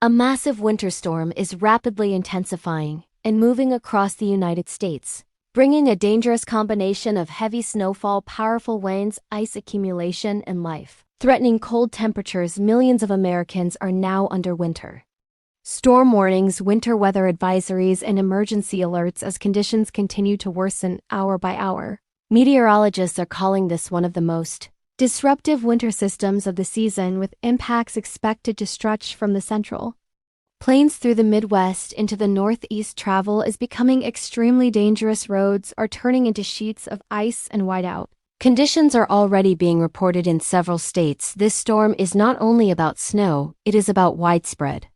A massive winter storm is rapidly intensifying and moving across the United States, bringing a dangerous combination of heavy snowfall, powerful winds, ice accumulation, and life-threatening cold temperatures. Millions of Americans are now under winter storm warnings, winter weather advisories, and emergency alerts as conditions continue to worsen hour by hour. Meteorologists are calling this one of the most disruptive winter systems of the season, with impacts expected to stretch from the central plains through the Midwest into the Northeast. Travel is becoming extremely dangerous. Roads are turning into sheets of ice and whiteout conditions are already being reported in several states. This storm is not only about snow, it is about widespread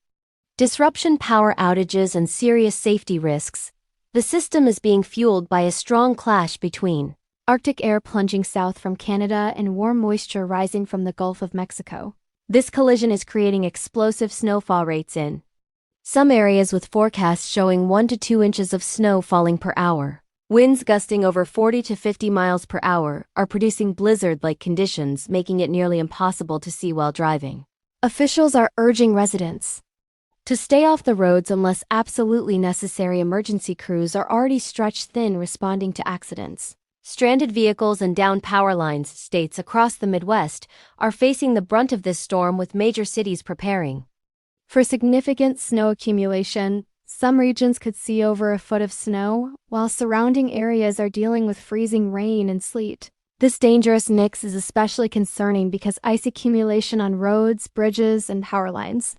disruption, power outages, and serious safety risks. The system is being fueled by a strong clash between Arctic air plunging south from Canada and warm moisture rising from the Gulf of Mexico. This collision is creating explosive snowfall rates in some areas, with forecasts showing 1 to 2 inches of snow falling per hour. Winds gusting over 40 to 50 miles per hour are producing blizzard-like conditions, making it nearly impossible to see while driving. Officials are urging residents to stay off the roads unless absolutely necessary. Emergency crews are already stretched thin responding to accidents. Stranded vehicles and downed power lines. States across the Midwest are facing the brunt of this storm, with major cities preparing for significant snow accumulation. Some regions could see over a foot of snow, while surrounding areas are dealing with freezing rain and sleet. This dangerous mix is especially concerning because ice accumulation on roads, bridges, and power lines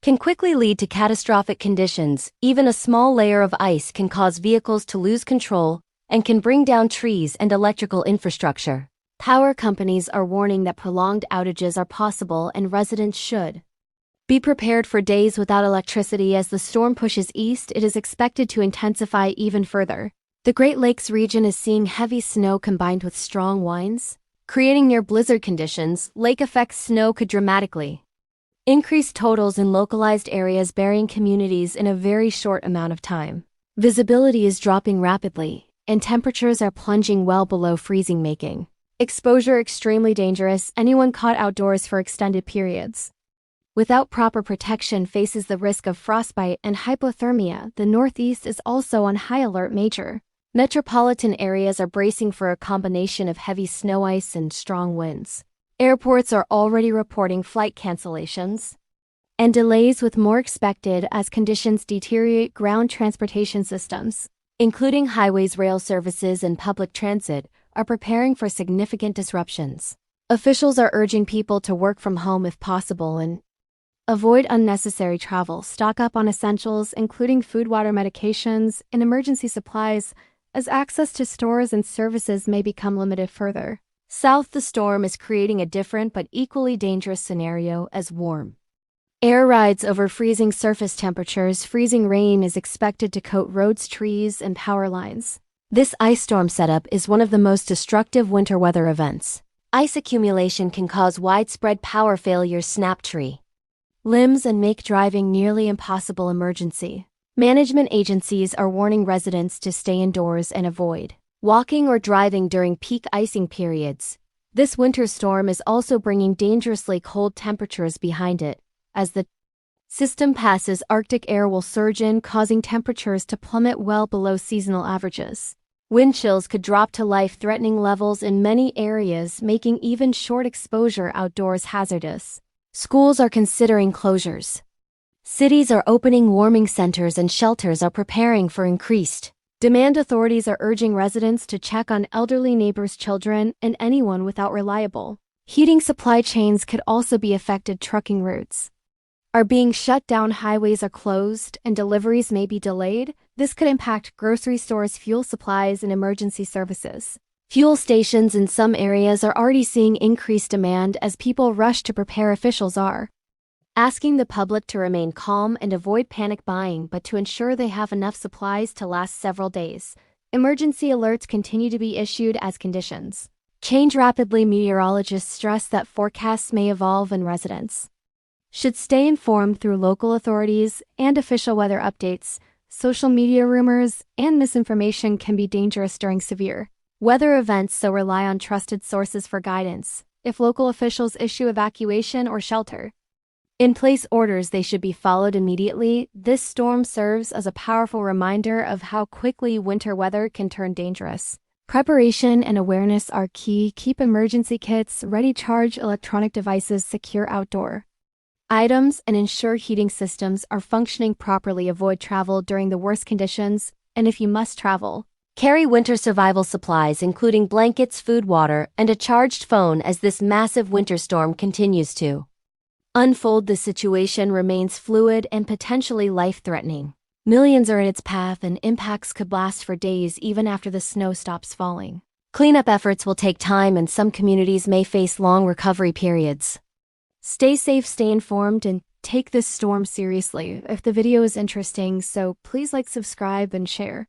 can quickly lead to catastrophic conditions. Even a small layer of ice can cause vehicles to lose control and can bring down trees and electrical infrastructure. Power companies are warning that prolonged outages are possible, and residents should be prepared for days without electricity. As the storm pushes east, it is expected to intensify even further. The Great Lakes region is seeing heavy snow combined with strong winds, creating near blizzard conditions. Lake effect snow could dramatically increase totals in localized areas, burying communities in a very short amount of time. Visibility is dropping rapidly, and temperatures are plunging well below freezing, making exposure extremely dangerous. Anyone caught outdoors for extended periods without proper protection faces the risk of frostbite and hypothermia. The Northeast is also on high alert. Major metropolitan areas are bracing for a combination of heavy snow, ice, and strong winds. Airports are already reporting flight cancellations and delays, with more expected as conditions deteriorate. Ground transportation systems, including highways, rail services, and public transit, are preparing for significant disruptions. Officials are urging people to work from home if possible and avoid unnecessary travel. Stock up on essentials, including food, water, medications, and emergency supplies, as access to stores and services may become limited further. South, the storm is creating a different but equally dangerous scenario as warm air rides over freezing surface temperatures. Freezing rain is expected to coat roads, trees, and power lines. This ice storm setup is one of the most destructive winter weather events. Ice accumulation can cause widespread power failures, snap tree limbs, and make driving nearly impossible. Emergency management agencies are warning residents to stay indoors and avoid walking or driving during peak icing periods. This winter storm is also bringing dangerously cold temperatures behind it. As the system passes, Arctic air will surge in, causing temperatures to plummet well below seasonal averages. Wind chills could drop to life-threatening levels in many areas, making even short exposure outdoors hazardous. Schools are considering closures. Cities are opening warming centers, and shelters are preparing for increased demand. Authorities are urging residents to check on elderly neighbors, children, and anyone without reliable heating. Supply chains could also be affected. Trucking routes are being shut down, highways are closed, and deliveries may be delayed. This could impact grocery stores, fuel supplies, and emergency services. Fuel stations in some areas are already seeing increased demand as people rush to prepare. Officials are asking the public to remain calm and avoid panic buying, but to ensure they have enough supplies to last several days. Emergency alerts continue to be issued as conditions change rapidly. Meteorologists stress that forecasts may evolve, and residents should stay informed through local authorities and official weather updates. Social media rumors and misinformation can be dangerous during severe weather events, so rely on trusted sources for guidance. If local officials issue evacuation or shelter In place orders they should be followed immediately. This storm serves as a powerful reminder of how quickly winter weather can turn dangerous. Preparation and awareness are key. Keep emergency kits ready, charge electronic devices secure outdoor items, and ensure heating systems are functioning properly. Avoid travel during the worst conditions, and if you must travel, carry winter survival supplies including blankets, food, water, and a charged phone as this massive winter storm continues to unfold. The situation remains fluid and potentially life-threatening. Millions are in its path and impacts could last for days even after the snow stops falling. Cleanup efforts will take time and some communities may face long recovery periods. Stay safe, stay informed, and take this storm seriously. If the video is interesting, so please like, subscribe, and share.